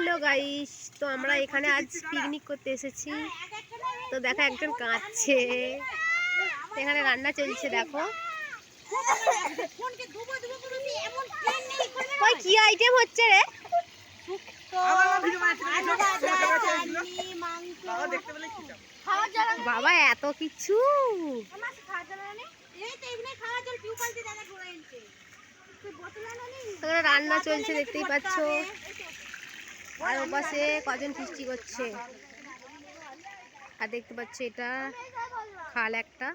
Hello guys, তো আমরা এখানে আজ পিকনিক করতে এসেছি। তো দেখো একজন কাঁদছে, এখানে রান্না চলছে। দেখো ওই কি আইটেম হচ্ছে রে? বাবা এত কিছু, রান্না চলছে দেখতেই পাচ্ছ। আর ওপাশে কজন ফিস্টি করছে। আর দেখতে পাচ্ছ এটা খাল একটা,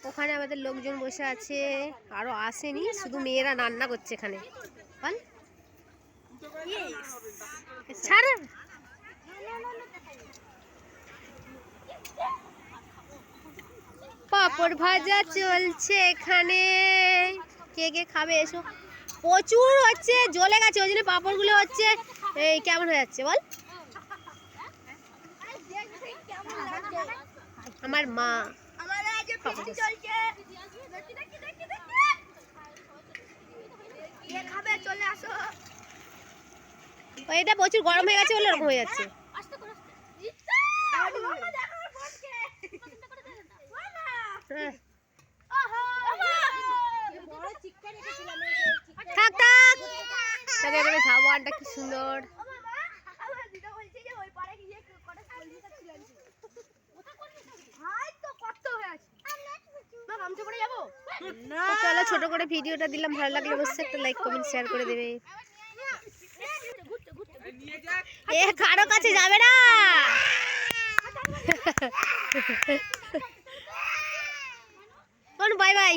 ওখানে আমাদের লোকজন বসে আছে, আরো আসেনি, শুধু মেয়েরা রান্না করছে এখানে। বল ছাড়। পাপড় ভাজা চলছে এখানে, কে কে খাবে এসো। প্রচুর হচ্ছে, জ্বলে গেছে, ওই জন্য পাপড় গুলো হচ্ছে এই কেমন হয়ে যাচ্ছে বল। আমার মা এটা প্রচুর গরম হয়ে গেছে বলে ওরকম হয়ে যাচ্ছে। থাক থাক, ঝাওয়ানটা কি সুন্দর। চলো ছোট করে ভিডিওটা দিলাম, ভালো লাগলে অবশ্যই একটা লাইক কমেন্ট শেয়ার করে দেবে। এ কারো কাছে যাবে না। Bye bye.